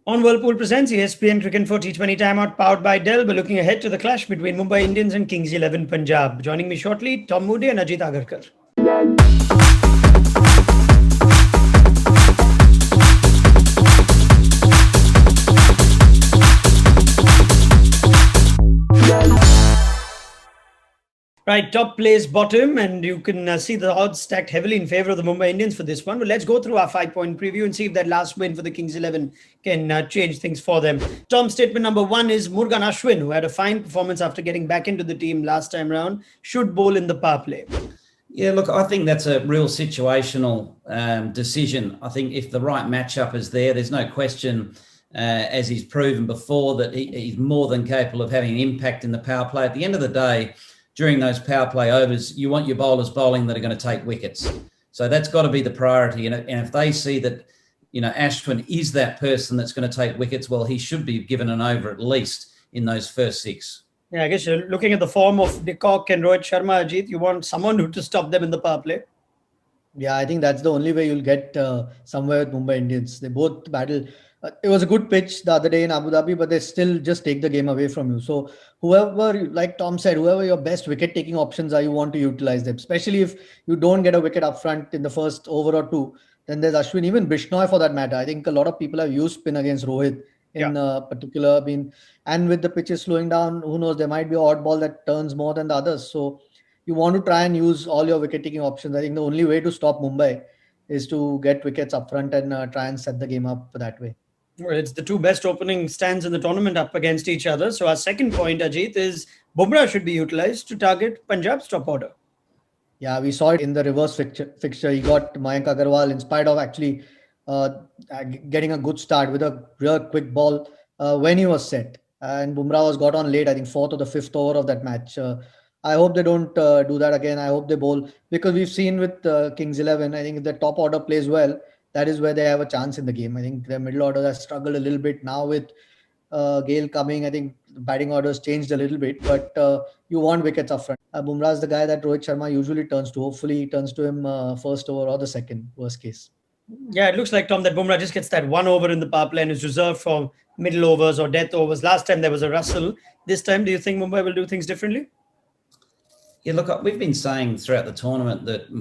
On Whirlpool presents ESPNcricinfo T20 timeout powered by Dell. We're looking ahead to the clash between Mumbai Indians and Kings 11 Punjab. Joining me shortly, Tom Moody and Ajit Agarkar. Right, top plays bottom, and you can see the odds stacked heavily in favor of the Mumbai Indians for this one. But let's go through our 5-point preview and see if that last win for the Kings 11 can change things for them. Tom's statement number one is Murugan Ashwin, who had a fine performance after getting back into the team last time round, should bowl in the power play. Yeah, look, I think that's a real situational decision. I think if the right matchup is there, there's no question, as he's proven before, that he's more than capable of having an impact in the power play. At the end of the day, during those power play overs, you want your bowlers bowling that are going to take wickets. So that's got to be the priority. And if they see that, Ashwin is that person that's going to take wickets, well, he should be given an over at least in those first six. Yeah, I guess you're looking at the form of De Kock and Rohit Sharma, Ajit. You want someone to stop them in the power play. Yeah, I think that's the only way you'll get somewhere with Mumbai Indians. They both battle. It was a good pitch the other day in Abu Dhabi, but they still just take the game away from you. So whoever, like Tom said, whoever your best wicket-taking options are, you want to utilize them. Especially if you don't get a wicket up front in the first over or two, then there's Ashwin, even Bishnoi for that matter. I think a lot of people have used spin against Rohit in particular. And with the pitches slowing down, who knows, there might be an odd ball that turns more than the others. So you want to try and use all your wicket-taking options. I think the only way to stop Mumbai is to get wickets up front and try and set the game up that way. Well, it's the two best opening stands in the tournament up against each other. So our second point, Ajit, is Bumrah should be utilized to target Punjab's top order. Yeah, we saw it in the reverse fixture. He got Mayank Agarwal in spite of actually getting a good start with a real quick ball when he was set. And Bumrah was got on late, I think 4th or the 5th over of that match. I hope they don't do that again. I hope they bowl, because we've seen with Kings 11, I think if the top order plays well, that is where they have a chance in the game. I think their middle order has struggled a little bit now with Gale coming. I think the batting orders changed a little bit, but you want wickets up front. Bumrah is the guy that Rohit Sharma usually turns to. Hopefully he turns to him first over or the second, worst case. Yeah, it looks like, Tom, that Bumrah just gets that one over in the power play and is reserved for middle overs or death overs. Last time there was a Russell. This time, do you think Mumbai will do things differently? Yeah, look, we've been saying throughout the tournament that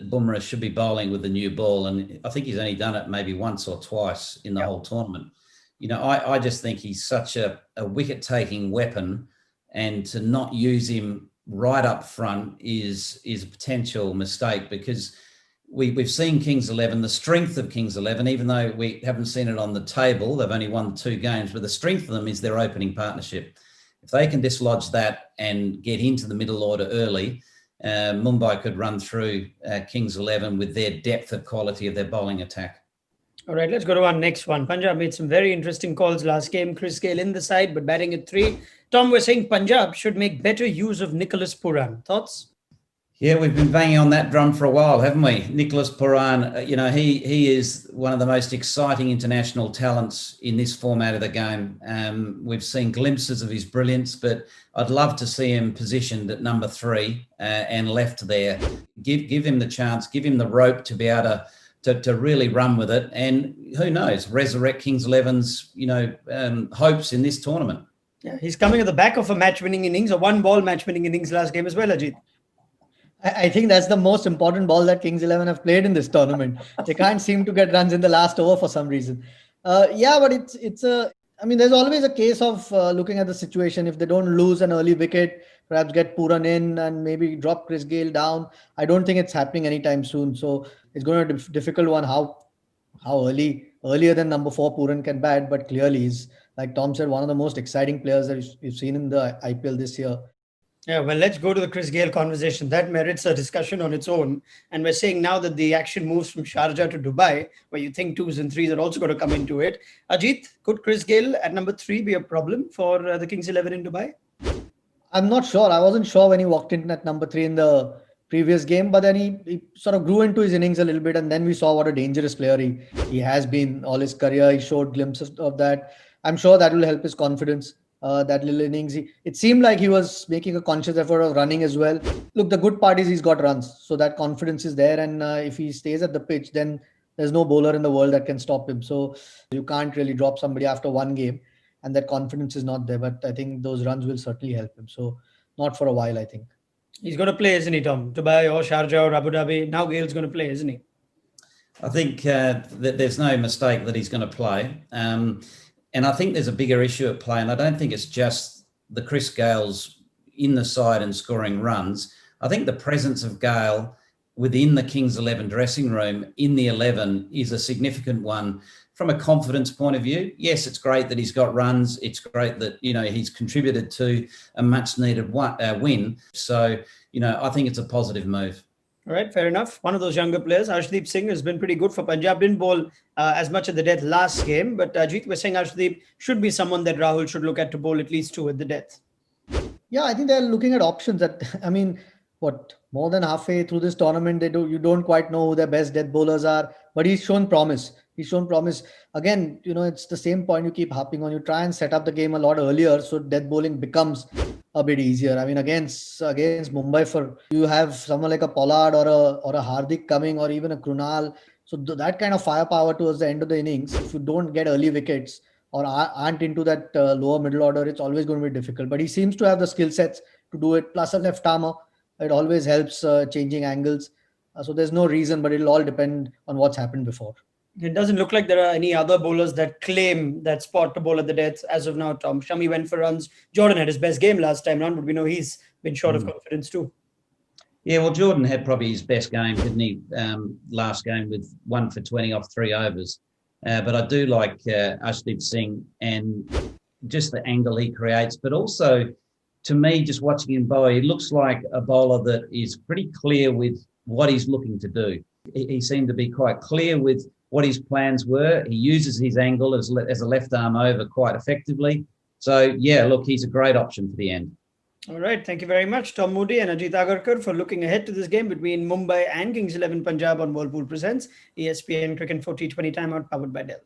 Bumrah should be bowling with the new ball, and I think he's only done it maybe once or twice in the whole tournament. I just think he's such a wicket-taking weapon, and to not use him right up front is a potential mistake, because we've seen Kings 11, the strength of Kings 11, even though we haven't seen it on the table, they've only won 2 games, but the strength of them is their opening partnership. If they can dislodge that and get into the middle order early, Mumbai could run through Kings 11 with their depth of quality of their bowling attack. All right, let's go to our next one. Punjab made some very interesting calls last game. Chris Gale in the side, but batting at 3. Tom, we're saying Punjab should make better use of Nicholas Pooran. Thoughts? Yeah, we've been banging on that drum for a while, haven't we? Nicholas Pooran, he is one of the most exciting international talents in this format of the game. We've seen glimpses of his brilliance, but I'd love to see him positioned at number 3 and left there. Give him the chance, give him the rope to be able to really run with it. And who knows, resurrect Kings 11's, hopes in this tournament. Yeah, he's coming at the back of a match-winning innings, a one-ball match-winning innings last game as well, Ajit. I think that's the most important ball that Kings 11 have played in this tournament. They can't seem to get runs in the last over for some reason. But there's always a case of looking at the situation. If they don't lose an early wicket, perhaps get Pooran in and maybe drop Chris Gale down. I don't think it's happening anytime soon. So it's going to be a difficult one how earlier than number 4 Pooran can bat. But clearly he's, like Tom said, one of the most exciting players that we've seen in the IPL this year. Yeah, well, let's go to the Chris Gale conversation. That merits a discussion on its own. And we're saying now that the action moves from Sharjah to Dubai, where you think 2s and 3s are also going to come into it. Ajit, could Chris Gale at number 3 be a problem for the Kings 11 in Dubai? I'm not sure. I wasn't sure when he walked in at number 3 in the previous game, but then he sort of grew into his innings a little bit, and then we saw what a dangerous player he has been all his career. He showed glimpses of that. I'm sure that will help his confidence. That little innings, it seemed like he was making a conscious effort of running as well. Look, the good part is he's got runs, so that confidence is there, and if he stays at the pitch, then there's no bowler in the world that can stop him. So you can't really drop somebody after one game, and that confidence is not there. But I think those runs will certainly help him. So not for a while, I think. He's going to play, isn't he, Tom? Dubai or Sharjah or Abu Dhabi. Now Gale's going to play, isn't he? I think that there's no mistake that he's going to play. And I think there's a bigger issue at play. And I don't think it's just the Chris Gales in the side and scoring runs. I think the presence of Gale within the Kings 11 dressing room in the 11 is a significant one from a confidence point of view. Yes, it's great that he's got runs. It's great that, he's contributed to a much needed win. So, I think it's a positive move. All right, fair enough. One of those younger players, Arshdeep Singh, has been pretty good for Punjab. Didn't bowl as much at the death last game, but Ajit was saying Arshdeep should be someone that Rahul should look at to bowl at least 2 at the death. Yeah, I think they're looking at options. More than halfway through this tournament, you don't quite know who their best death bowlers are, but he's shown promise. Again, it's the same point you keep harping on. You try and set up the game a lot earlier, so death bowling becomes a bit easier. Against Mumbai, you have someone like a Pollard or a Hardik coming, or even a Krunal. So that kind of firepower towards the end of the innings, if you don't get early wickets or aren't into that lower middle order, it's always going to be difficult. But he seems to have the skill sets to do it. Plus a left armer, it always helps changing angles. So there's no reason, but it'll all depend on what's happened before. It doesn't look like there are any other bowlers that claim that spot to bowl at the death as of now, Tom. Shami went for runs. Jordan had his best game last time round, but we know he's been short of confidence too. Yeah, well, Jordan had probably his best game, didn't he, last game with 1 for 20 off 3 overs. But I do like Arshdeep Singh and just the angle he creates. But also, to me, just watching him bowl, he looks like a bowler that is pretty clear with what he's looking to do. He seemed to be quite clear with what his plans were. He uses his angle as a left arm over quite effectively. So, yeah, look, he's a great option for the end. All right. Thank you very much, Tom Moody and Ajit Agarkar, for looking ahead to this game between Mumbai and Kings 11 Punjab on Whirlpool Presents ESPN Cricinfo T20 Timeout, powered by Dell.